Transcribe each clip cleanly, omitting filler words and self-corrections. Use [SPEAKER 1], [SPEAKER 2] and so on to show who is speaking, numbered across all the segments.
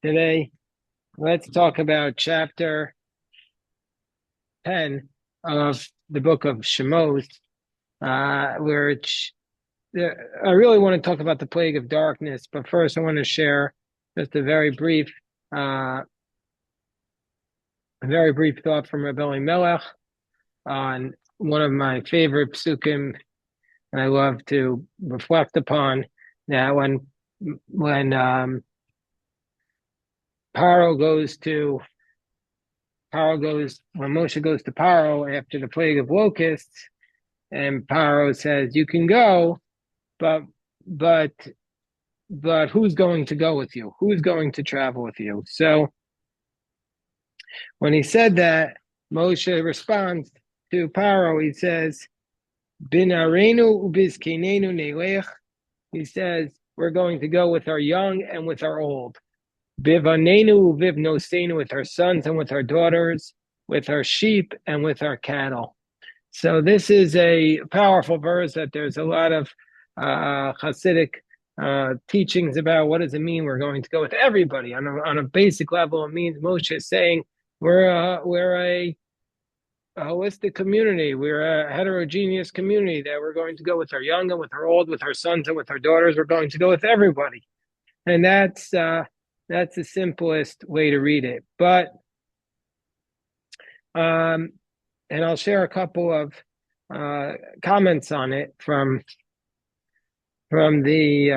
[SPEAKER 1] Today, let's talk about chapter 10 of the book of Shemos, which I really want to talk about the plague of darkness. But first, I want to share just uh, a very brief thought from Rabbi Elimelech on one of my favorite psukim I love to reflect upon. That when Paro goes to when Moshe goes to Paro after the plague of locusts, and Paro says, "You can go, but but but who's going to go with you? Who's going to travel with you?" So when he said that, Moshe responds to Paro. He says, "Bin arenu ubizkinenu nelech." He says, "We're going to go with our young and with our old. Bivanenu uvivnosenu, with our sons and with our daughters, with our sheep and with our cattle." So this is a powerful verse that there's a lot of Hasidic teachings about. What does it mean we're going to go with everybody? On a basic level, it means Moshe is saying we're a holistic community. We're a heterogeneous community that we're going to go with our young and with our old, with our sons and with our daughters. We're going to go with everybody. And that's the simplest way to read it. But and I'll share a couple of comments on it from the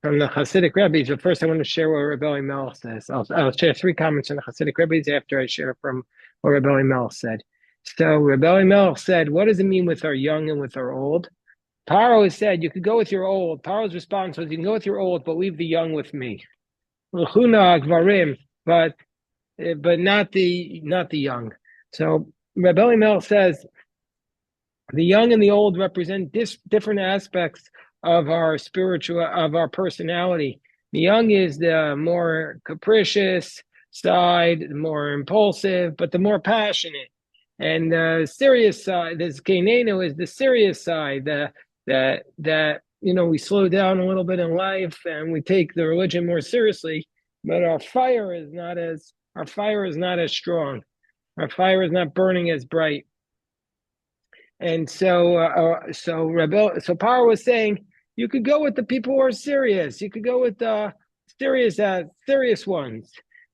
[SPEAKER 1] Hasidic rabbis. But first, I want to share what Rabbi Elimelech says. I'll share three comments on the Hasidic rabbis after I share from what Rabbi Elimelech said. So Rabbi Elimelech said, "What does it mean with our young and with our old?" Paro has said, "You could go with your old." Paro's response was, "You can go with your old, but leave the young with me." L'chuna gvarim, but not the young. So Rabbi Elimelech says the young and the old represent different aspects of our personality. The young is the more capricious side, the more impulsive, but the more passionate. And the serious side, the Zkenenu, is the serious side, that we slow down a little bit in life and we take the religion more seriously, but our fire is not as strong. Our fire is not burning as bright. And so Paro was saying, you could go with the people who are serious. You could go with the serious ones.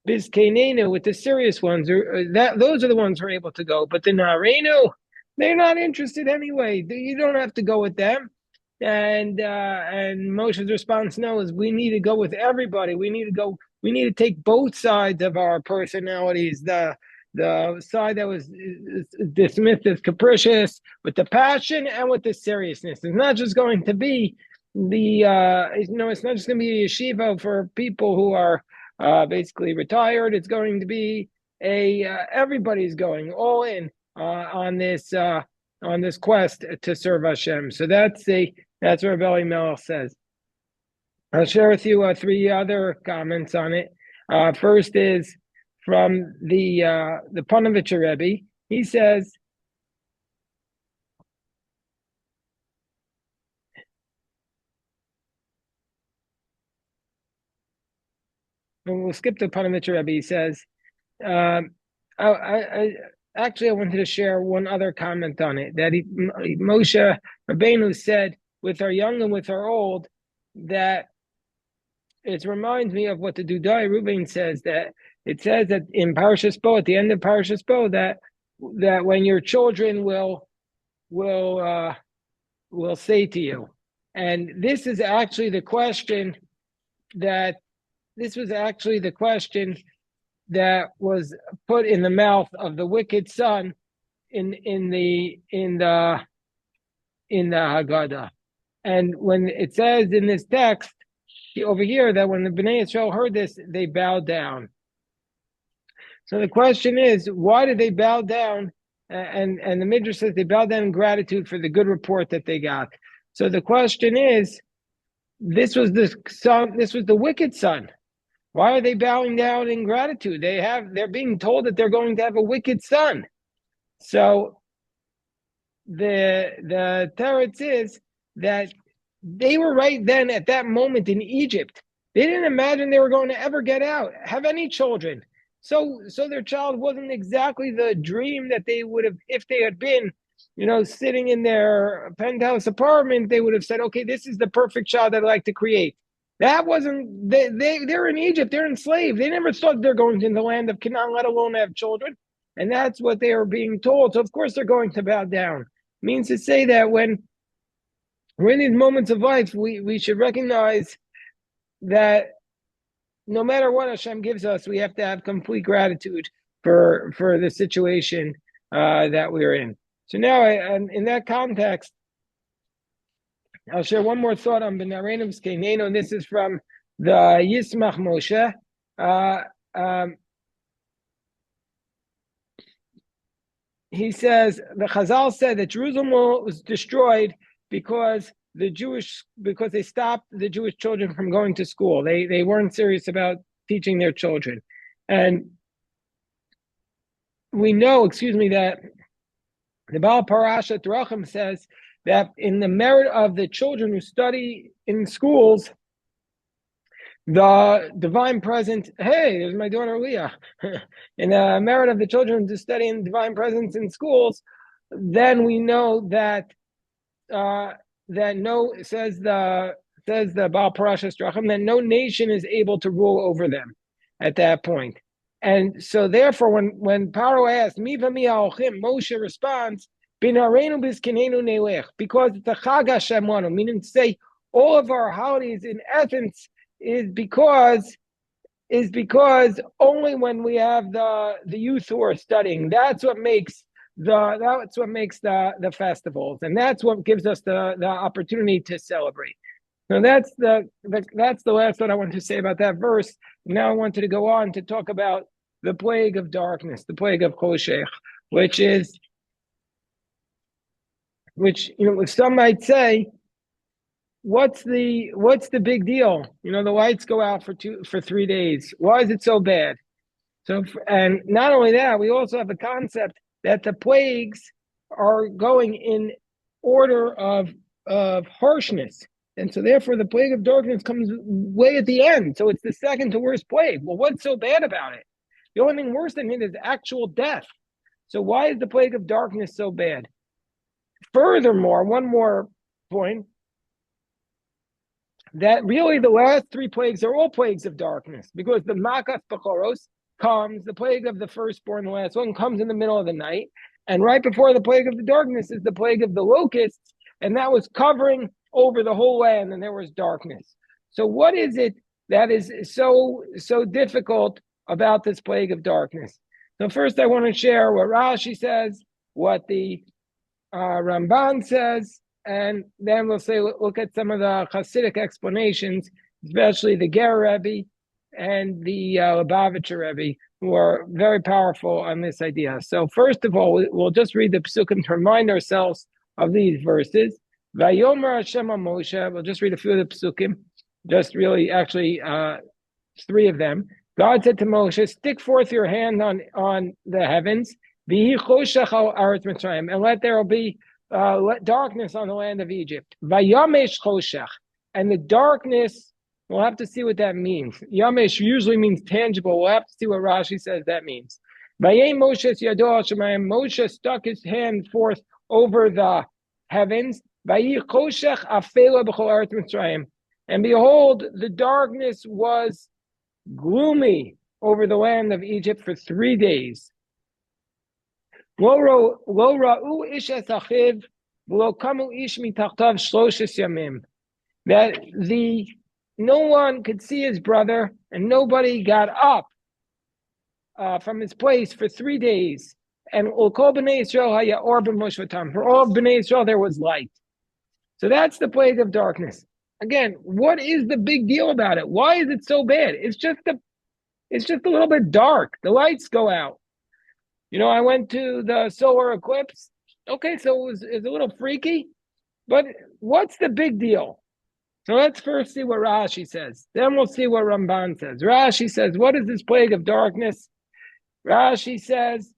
[SPEAKER 1] Bizkainenu, with the serious ones. Those are the ones who are able to go. But the Narenu, they're not interested anyway. You don't have to go with them. And Moshe's response, no, is we need to go with everybody. We need to take both sides of our personalities. The side that was dismissed as capricious, with the passion and with the seriousness. It's not just going to be it's not just going to be a yeshiva for people who are basically retired. It's going to be everybody's going all in on this quest to serve Hashem. So that's what Rabbi Elimelech says. I'll share with you three other comments on it. First is from the Panovitcher Rebbe. He says, and we'll skip the Panovitcher Rebbe. He says, I actually I wanted to share one other comment on it, that Moshe Rabbeinu said, with our young and with our old, that it reminds me of what the Dudai Ruvain says, that it says that in Parashas Bo, at the end of Parashas Bo, that when your children will say to you, and this is actually the question that was put in the mouth of the wicked son in the Haggadah. And when it says in this text over here that when the Bnei Yisrael heard this, they bowed down. So the question is, why did they bow down? And the Midrash says they bowed down in gratitude for the good report that they got. So the question is, this was the wicked son. Why are they bowing down in gratitude? They're being told that they're going to have a wicked son. So the teretz is that they were right then at that moment in Egypt. They didn't imagine they were going to ever get out, have any children. So their child wasn't exactly the dream that they would have if they had been, sitting in their penthouse apartment. They would have said, "Okay, this is the perfect child I'd like to create." That wasn't they're in Egypt. They're enslaved. They never thought they're going to the land of Canaan, let alone have children. And that's what they are being told. So of course they're going to bow down. It means to say that when we're in these moments of life, we should recognize that no matter what Hashem gives us, we have to have complete gratitude for the situation that we're in. So now, in that context, I'll share one more thought on B'nareinus Keinenu, and this is from the Yismach Moshe. He says the Chazal said that Jerusalem was destroyed because they stopped the Jewish children from going to school. They weren't serious about teaching their children, and we know, that the Baal Parashat Racham says that in the merit of the children who study in schools, the divine presence, hey, there's my daughter Leah. In the merit of the children to study in divine presence in schools, then we know that says the Baal Parashat Racham, that no nation is able to rule over them at that point. And so therefore, when Paro asked, Mi v'mi ha'ochim, Moshe responds, B'nareinus b'zkenenu nelech, because it's a Chag Hashem lanu, meaning to say all of our holidays in essence is because only when we have the youth who are studying, that's what makes the festivals, and that's what gives us the opportunity to celebrate. So that's the last thought I wanted to say about that verse. Now I wanted to go on to talk about the plague of darkness, the plague of Choshech, which some might say, what's the big deal? The lights go out for 3 days. Why is it so bad? So, and not only that, we also have a concept that the plagues are going in order of harshness. And so therefore the plague of darkness comes way at the end. So it's the second to worst plague. Well, what's so bad about it? The only thing worse than it is actual death. So why is the plague of darkness so bad? Furthermore, one more point, that really the last 3 plagues are all plagues of darkness, because the Makas Bechoros comes, the plague of the firstborn, the last one, comes in the middle of the night. And right before the plague of the darkness is the plague of the locusts, and that was covering over the whole land, and there was darkness. So what is it that is so difficult about this plague of darkness? So first I want to share what Rashi says, what the Ramban says, and then we'll look at some of the Hasidic explanations, especially the Ger Rebbe and the Lubavitcher Rebbe, who are very powerful on this idea. So first of all, we'll just read the Pesukim to remind ourselves of these verses. Vayomer Hashem Moshe. We'll just read a few of the Pesukim, just really actually 3 of them. God said to Moshe, stick forth your hand on the heavens, and let there be darkness on the land of Egypt. Vayamesh choshech, and the darkness, we'll have to see what that means. Yamesh usually means tangible. We'll have to see what Rashi says that means. Vayei Moshe yado al shamayim. Moshe stuck his hand forth over the heavens. Vayi choshech afela b'chol eretz Mitzrayim, and behold, the darkness was gloomy over the land of Egypt for 3 days. That no one could see his brother, and nobody got up from his place for 3 days. And for all of Bnei Israel there was light. So that's the plague of darkness. Again, what is the big deal about it? Why is it so bad? It's just a little bit dark. The lights go out. I went to the solar eclipse. Okay, so it's a little freaky, but what's the big deal? So let's first see what Rashi says. Then we'll see what Ramban says. Rashi says, what is this plague of darkness? Rashi says,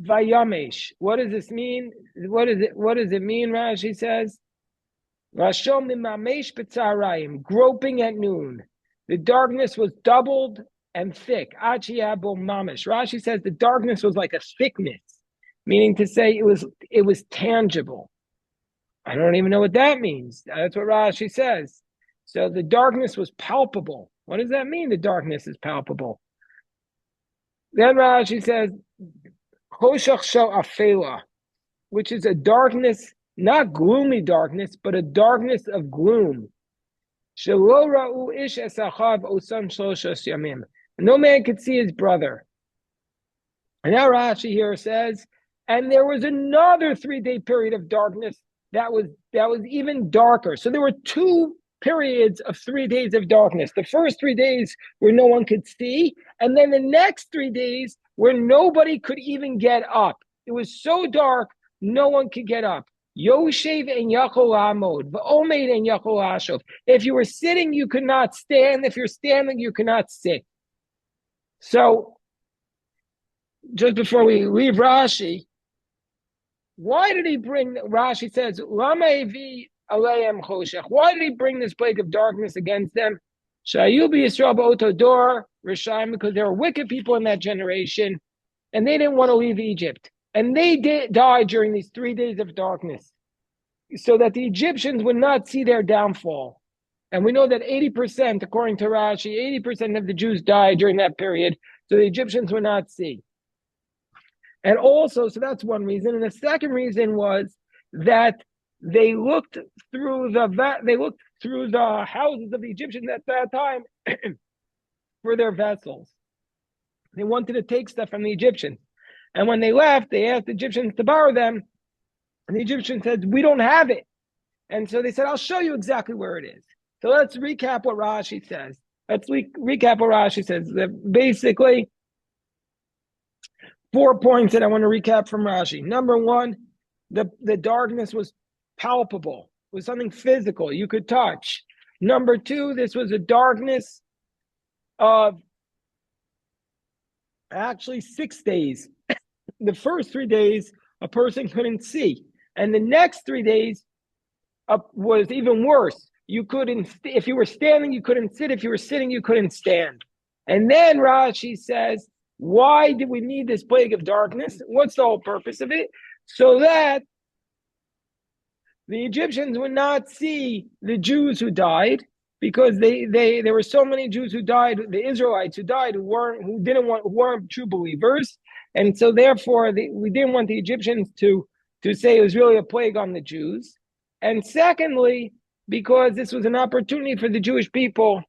[SPEAKER 1] Vayamesh. What does this mean? What does it mean? Rashi says, Rashom mimamesh b'tzarayim, groping at noon. The darkness was doubled and thick. Achiyabo mamish. Rashi says the darkness was like a thickness, meaning to say it was tangible. I don't even know what that means. That's what Rashi says. So the darkness was palpable. What does that mean? The darkness is palpable. Then Rashi says, Choshech shel afela, which is a darkness, not gloomy darkness, but a darkness of gloom. Shelo ra'u ish es achav osam shloshos yamim. No man could see his brother. And now Rashi here says, and there was another 3-day period of darkness that was even darker. So there were 2 periods of 3 days of darkness. The first 3 days where no one could see, and then the next 3 days where nobody could even get up. It was so dark, no one could get up. Yoshev and Yachol Amod, V'omed and Yachol Ashov. If you were sitting, you could not stand. If you're standing, you could not sit. So, just before we leave Rashi, why did he bring, Rashi says, Lama evi aleim choshech. Why did he bring this plague of darkness against them? Shayu b'Yisrael b'oto dor Rishayim, because there were wicked people in that generation, and they didn't want to leave Egypt. And they died during these 3 days of darkness, so that the Egyptians would not see their downfall. And we know that 80%, according to Rashi, 80% of the Jews died during that period, so the Egyptians would not see. And also, so that's one reason. And the second reason was that they looked through the houses of the Egyptians at that time for their vessels. They wanted to take stuff from the Egyptians. And when they left, they asked the Egyptians to borrow them. And the Egyptians said, we don't have it. And so they said, I'll show you exactly where it is. So let's recap what Rashi says. Basically, 4 points that I want to recap from Rashi. Number one, the darkness was palpable. It was something physical you could touch. Number two, this was a darkness of actually 6 days. The first 3 days, a person couldn't see. And the next 3 days was even worse. You couldn't, if you were standing, you couldn't sit. If you were sitting, you couldn't stand. And then Rashi says, why did we need this plague of darkness? What's the whole purpose of it? So that the Egyptians would not see the Jews who died, because there were so many Jews who died, the Israelites who died, who weren't true believers. And so therefore we didn't want the Egyptians to say it was really a plague on the Jews. And secondly, because this was an opportunity for the Jewish people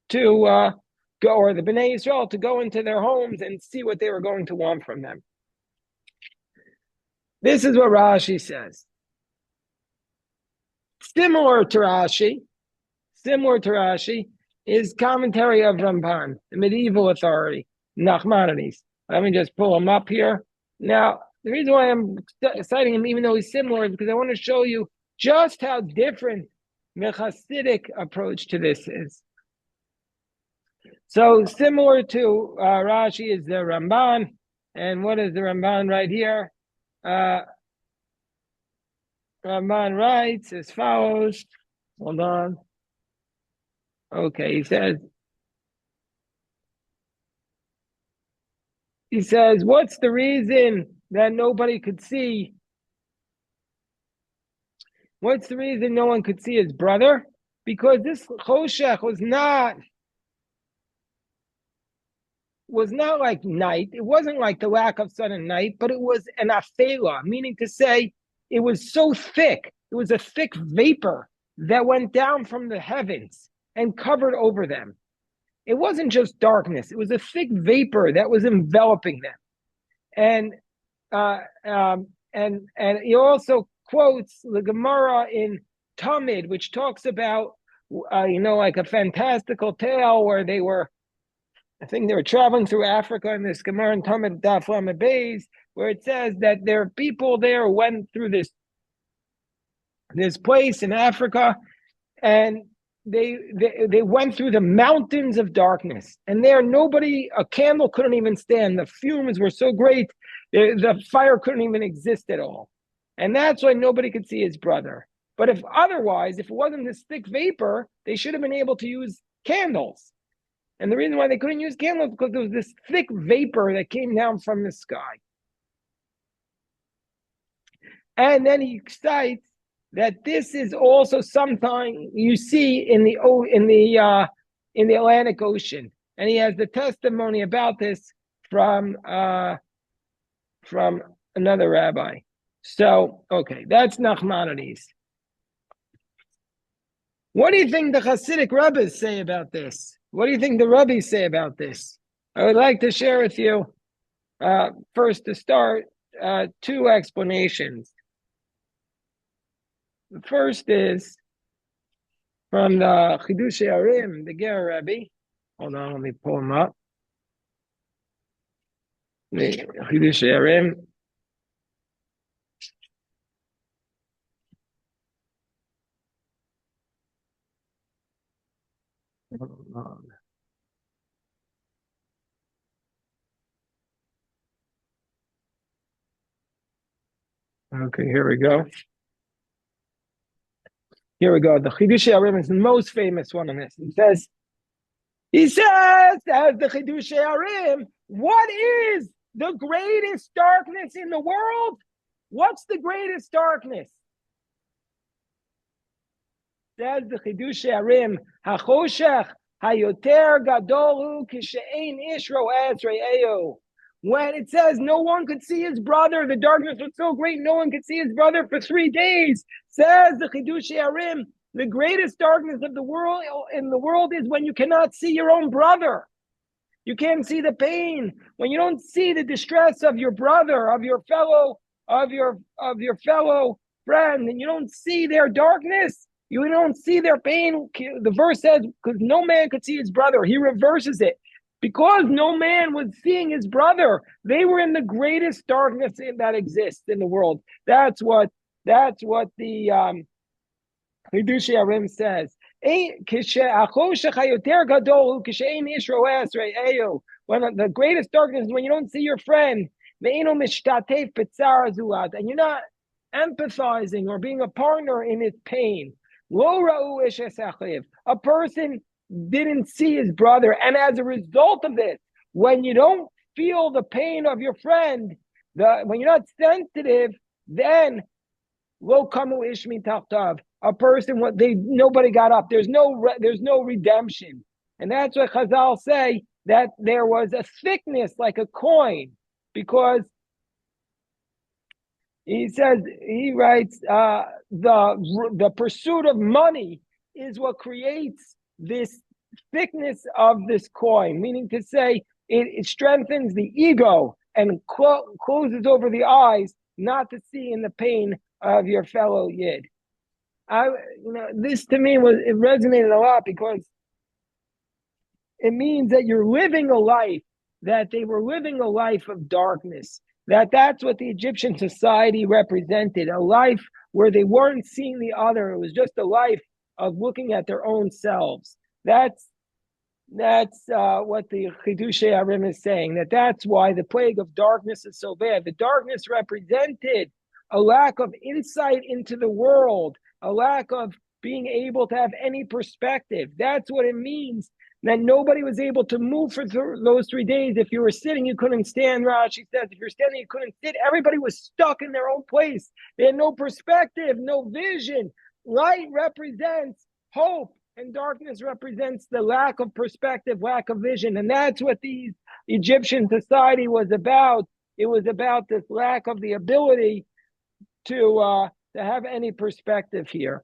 [SPEAKER 1] to go, or the Bnei Yisrael, to go into their homes and see what they were going to want from them. This is what Rashi says. Similar to Rashi is commentary of Ramban, the medieval authority, Nachmanides. Let me just pull him up here. Now, the reason why I'm citing him, even though he's similar, is because I want to show you just how different the Hasidic approach to this is. So similar to Rashi is the Ramban. And what is the Ramban right here? Ramban writes as follows. Hold on. Okay, he says, what's the reason that nobody could see? What's the reason no one could see his brother? Because this Choshech was not like night. It wasn't like the lack of sun and night, but it was an afela, meaning to say it was so thick. It was a thick vapor that went down from the heavens and covered over them. It wasn't just darkness. It was a thick vapor that was enveloping them. And he also quotes the Gemara in Tamid, which talks about, like a fantastical tale where I think they were traveling through Africa in this Gemara in Tamid Daf Lamed Beis, where it says that there are people there who went through this place in Africa, and they went through the mountains of darkness, and there a candle couldn't even stand. The fumes were so great, the fire couldn't even exist at all. And that's why nobody could see his brother. But if otherwise, if it wasn't this thick vapor, they should have been able to use candles. And the reason why they couldn't use candles is because there was this thick vapor that came down from the sky. And then he cites that this is also something you see in the Atlantic Ocean, and he has the testimony about this from another rabbi. So, okay, that's Nachmanides. What do you think the Hasidic rabbis say about this? What do you think the rabbis say about this? I would like to share with you, first to start, two explanations. The first is from the Chidushei HaRim, the Ger Rebbe. Hold on, let me pull him up. The Chidushei HaRim. Okay, here we go. Here we go. The Chidushei HaRim is the most famous one on this. He says, as the Chidushei HaRim, what is the greatest darkness in the world? What's the greatest darkness? Says the Chidushei HaRim, HaChoshech HaYoter Gadolu Kishein Ishro Ezre'eo. When it says no one could see his brother, the darkness was so great, no one could see his brother for 3 days. Says the Chidushei HaRim, the greatest darkness of the world is when you cannot see your own brother. You can't see the pain. When you don't see the distress of your brother, of your fellow friend, and you don't see their darkness, you don't see their pain. The verse says, because no man could see his brother. He reverses it. Because no man was seeing his brother, they were in the greatest darkness that exists in the world. That's what the Chidushei HaRim says. When the greatest darkness is when you don't see your friend, and you're not empathizing or being a partner in his pain. A person didn't see his brother, and as a result of this, when you don't feel the pain of your friend, when you're not sensitive, then lo kamu ishmi tachtav. A person, nobody got up. There's no redemption, and that's what Chazal say, that there was a thickness like a coin, because he writes, the pursuit of money is what creates this thickness of this coin, meaning to say it strengthens the ego and closes over the eyes not to see in the pain of your fellow Yid. This to me it resonated a lot, because it means that you're living a life, that they were living a life of darkness. That's what the Egyptian society represented, a life where they weren't seeing the other. It was just a life of looking at their own selves. That's what the Chidushei HaRim is saying, that's why the plague of darkness is so bad. The darkness represented a lack of insight into the world, a lack of being able to have any perspective. That's what it means, that nobody was able to move for those 3 days. If you were sitting, you couldn't stand, Rashi says. If you're standing, you couldn't sit. Everybody was stuck in their own place. They had no perspective, no vision. Light represents hope, and darkness represents the lack of perspective, lack of vision. And that's what the Egyptian society was about. It was about this lack of the ability to have any perspective here.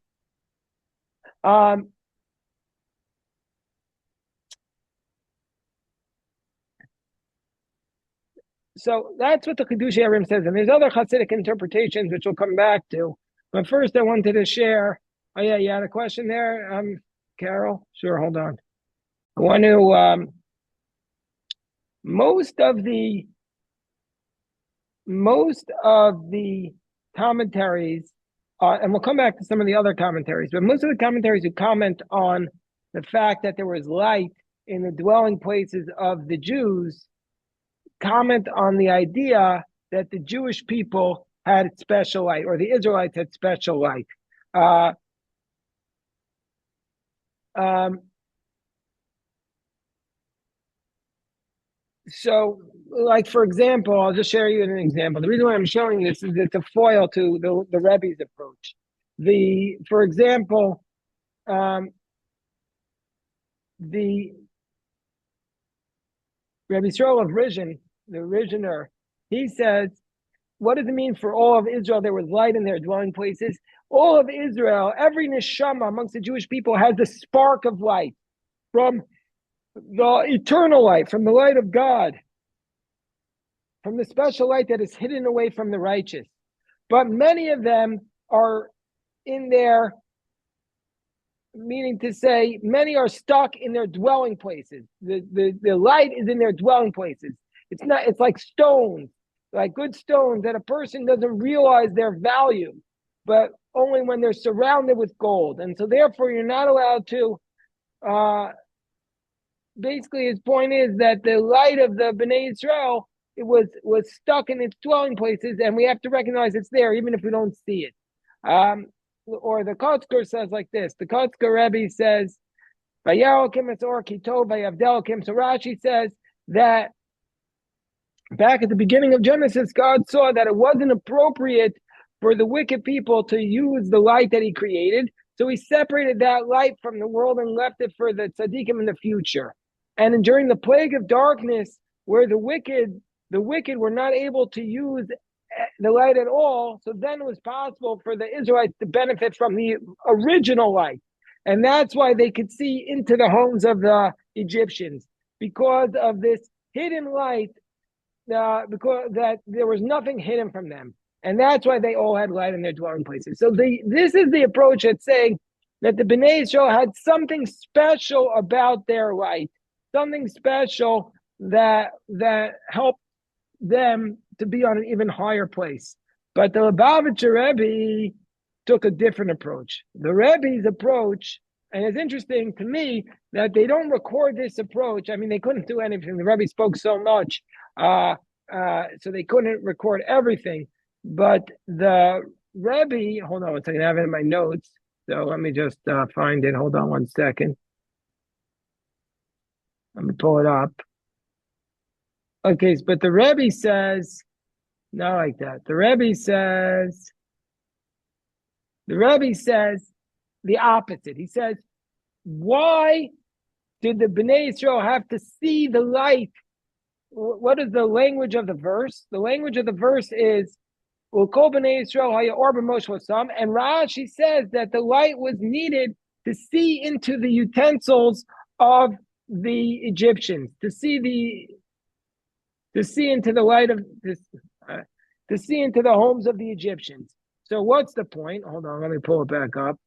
[SPEAKER 1] So that's what the Chidushei HaRim says. And there's other Hasidic interpretations, which we'll come back to. But first, I wanted to share. Oh, yeah, you had a question there, Carol? Sure, hold on. I want to, most of the commentaries, and we'll come back to some of the other commentaries, but most of the commentaries who comment on the fact that there was light in the dwelling places of the Jews comment on the idea that the Jewish people had special light, or the Israelites had special light. Uh, um, so, like for example, I'll just share you an example. The reason why I'm showing this is it's a foil to the Rebbe's approach. For example, um, the Rabbi Yisrael of Rizhin, the Rizhiner, he says, what does it mean for all of Israel? There was light in their dwelling places. All of Israel, every neshama amongst the Jewish people has a spark of light from the eternal light, from the light of God, from the special light that is hidden away from the righteous. But many of them are in their, meaning to say, many are stuck in their dwelling places. The light is in their dwelling places. It's like stones, like good stones that a person doesn't realize their value, but only when they're surrounded with gold. And so therefore you're not allowed to, basically his point is that the light of the Bnei Israel, it was stuck in its dwelling places, and we have to recognize it's there even if we don't see it. Or the Kotzker says like this. The Kotzker Rebbe says, "Vayarokim etzor kitov vayavdelkim." So Rashi says that back at the beginning of Genesis, God saw that it wasn't appropriate for the wicked people to use the light that He created, so He separated that light from the world and left it for the tzaddikim in the future. And during the plague of darkness, where the wicked were not able to use the light at all, so then it was possible for the Israelites to benefit from the original light. And that's why they could see into the homes of the Egyptians, because of this hidden light, because that there was nothing hidden from them. And that's why they all had light in their dwelling places. So this is the approach that's saying that the Bnei Israel had something special about their light, something special that helped them to be on an even higher place. But the Lubavitcher Rebbe took a different approach. The Rebbe's approach, and it's interesting to me that they don't record this approach. I mean, they couldn't do anything. The Rebbe spoke so much, so they couldn't record everything. But the Rebbe, hold on one second, I have it in my notes. So let me just find it. Hold on one second. Let me pull it up. Okay, but the Rebbe says, not like that. The Rebbe says the opposite. He says, why did the Bnei Israel have to see the light? What is the language of the verse? The language of the verse is, and Rashi says that the light was needed to see into the utensils of the Egyptians, to see into the light of this, to see into the homes of the Egyptians. So what's the point? Hold on, let me pull it back up.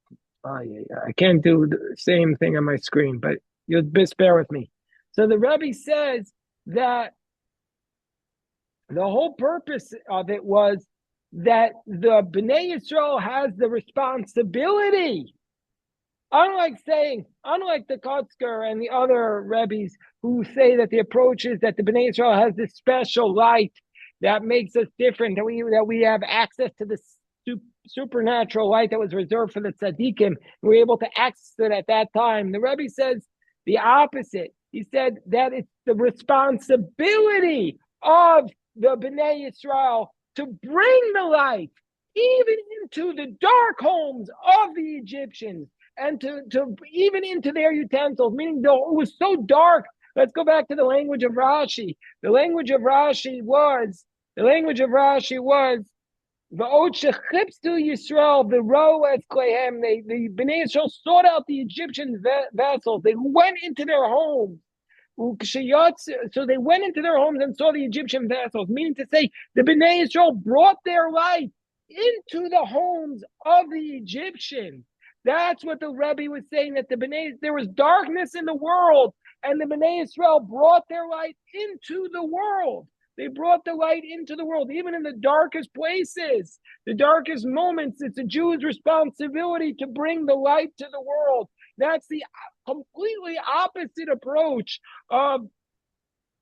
[SPEAKER 1] I can't do the same thing on my screen, but you'll just bear with me. So the Rebbe says that the whole purpose of it was that the Bnei Yisrael has the responsibility. Unlike the Kotzker and the other Rebbes who say that the approach is that the Bnei Yisrael has this special light that makes us different, that we have access to this supernatural light that was reserved for the tzaddikim. We were able to access it at that time. The Rebbe says the opposite. He said that it's the responsibility of the Bnei Yisrael to bring the light even into the dark homes of the Egyptians and to even into their utensils, meaning though it was so dark. Let's go back to the language of Rashi. The language of Rashi was the Ochechipstu Yisrael, the Roes Klehem, the Bnei Yisrael sought out the Egyptian vessels. They went into their homes. So they went into their homes and saw the Egyptian vessels, meaning to say the Bnei Yisrael brought their light into the homes of the Egyptians. That's what the Rebbe was saying, that there was darkness in the world, and the Bnei Yisrael brought their light into the world. They brought the light into the world, even in the darkest places, the darkest moments. It's a Jew's responsibility to bring the light to the world. That's the completely opposite approach of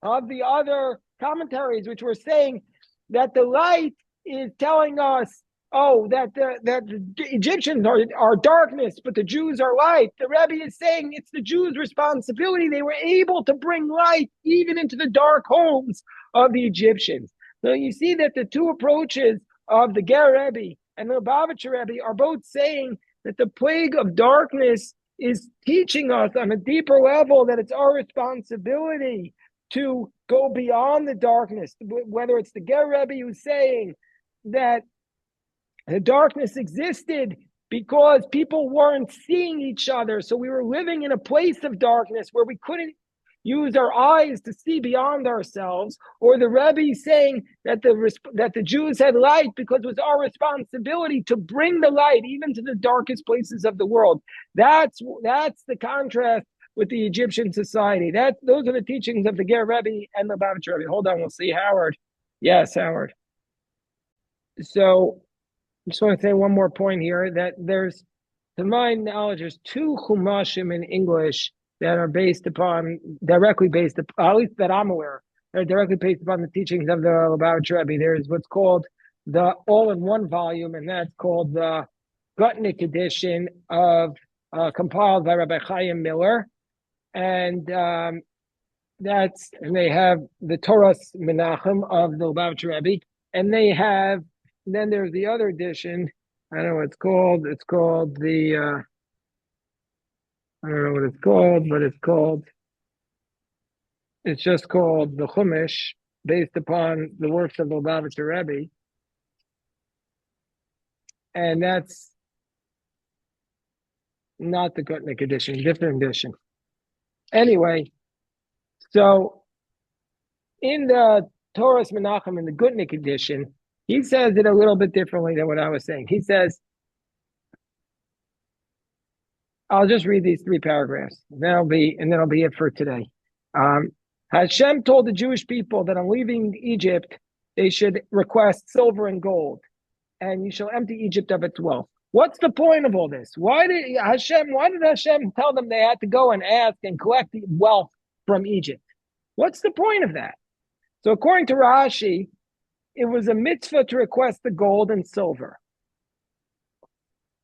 [SPEAKER 1] the other commentaries, which were saying that the light is telling us that the Egyptians are darkness, but the Jews are light. The Rebbe is saying it's the Jews' responsibility. They were able to bring light even into the dark homes of the Egyptians. So you see that the two approaches of the Ger Rebbe and the Lubavitcher Rebbe are both saying that the plague of darkness is teaching us on a deeper level that it's our responsibility to go beyond the darkness. Whether it's the Ger Rebbe who's saying that the darkness existed because people weren't seeing each other. So we were living in a place of darkness where we couldn't use our eyes to see beyond ourselves, or the Rebbe saying that the Jews had light because it was our responsibility to bring the light even to the darkest places of the world. That's the contrast with the Egyptian society. Those are the teachings of the Ger Rebbe and the Lubavitcher Rebbe. Hold on, we'll see Howard. Yes, Howard. So I just want to say one more point here that there's, to my knowledge, there's two chumashim in English that are directly based, at least that I'm aware, they're directly based upon the teachings of the Lubavitcher Rebbe. There's what's called the all-in-one volume, and that's called the Gutnick edition compiled by Rabbi Chaim Miller, and they have the Toras Menachem of the Lubavitcher Rebbe, and then there's the other edition. I don't know what it's called. It's called the I don't know what it's called, but it's just called the Chumash, based upon the works of the Lubavitcher Rebbe, and that's not the Gutnick edition, different edition. Anyway, so in the Toras Menachem in the Gutnick edition, he says it a little bit differently than what I was saying. He says, I'll just read these three paragraphs. That'll be it for today. Hashem told the Jewish people that on leaving Egypt, they should request silver and gold, and you shall empty Egypt of its wealth. What's the point of all this? Why did Hashem tell them they had to go and ask and collect the wealth from Egypt? What's the point of that? So according to Rashi, it was a mitzvah to request the gold and silver.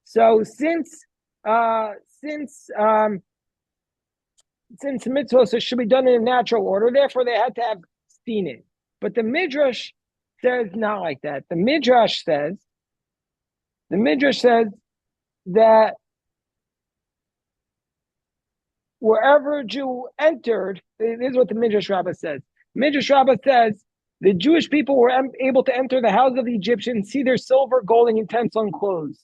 [SPEAKER 1] So since mitzvahs should be done in a natural order, therefore they had to have seen it. But the Midrash says not like that. The Midrash says that wherever a Jew entered, this is what the Midrash Rabbah says. Midrash Rabbah says the Jewish people were able to enter the house of the Egyptians, see their silver, gold, and utensil and clothes.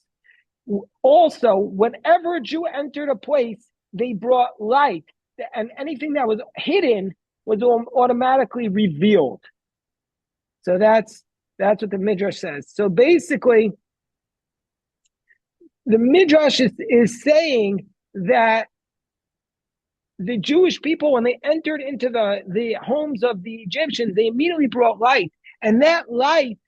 [SPEAKER 1] Also, whenever a Jew entered a place, they brought light, and anything that was hidden was automatically revealed. So that's what the Midrash says. So basically, the Midrash is saying that the Jewish people, when they entered into the homes of the Egyptians, they immediately brought light, and that light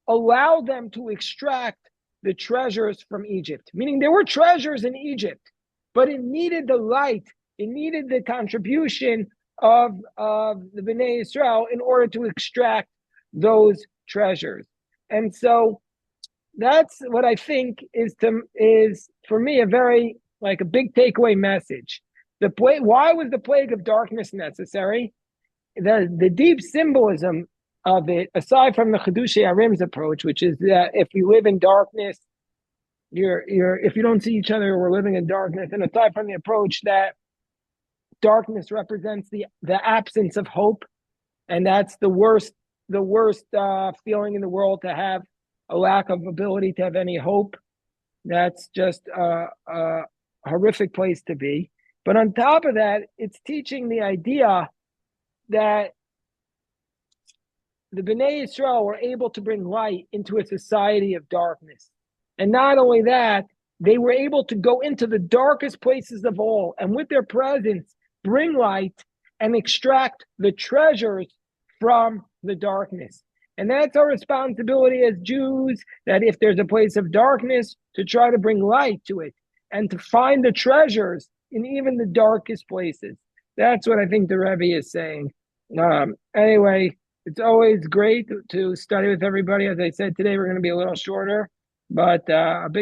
[SPEAKER 1] allowed them to extract the treasures from Egypt. Meaning there were treasures in Egypt, but it needed the light, it needed the contribution of the Bnei Israel in order to extract those treasures. And so that's what I think is for me a very a big takeaway message. Why was the plague of darkness necessary? The deep symbolism of it, aside from the Chidushei Arim's approach, which is that if you live in darkness, if you don't see each other, we're living in darkness. And aside from the approach that darkness represents the absence of hope, and that's the worst feeling in the world, to have a lack of ability to have any hope. That's just a horrific place to be. But on top of that, it's teaching the idea that the Bnei Israel were able to bring light into a society of darkness. And not only that, they were able to go into the darkest places of all, and with their presence, bring light and extract the treasures from the darkness. And that's our responsibility as Jews, that if there's a place of darkness, to try to bring light to it and to find the treasures in even the darkest places. That's what I think the Rebbe is saying. Anyway, it's always great to study with everybody. As I said, today we're going to be a little shorter. But a big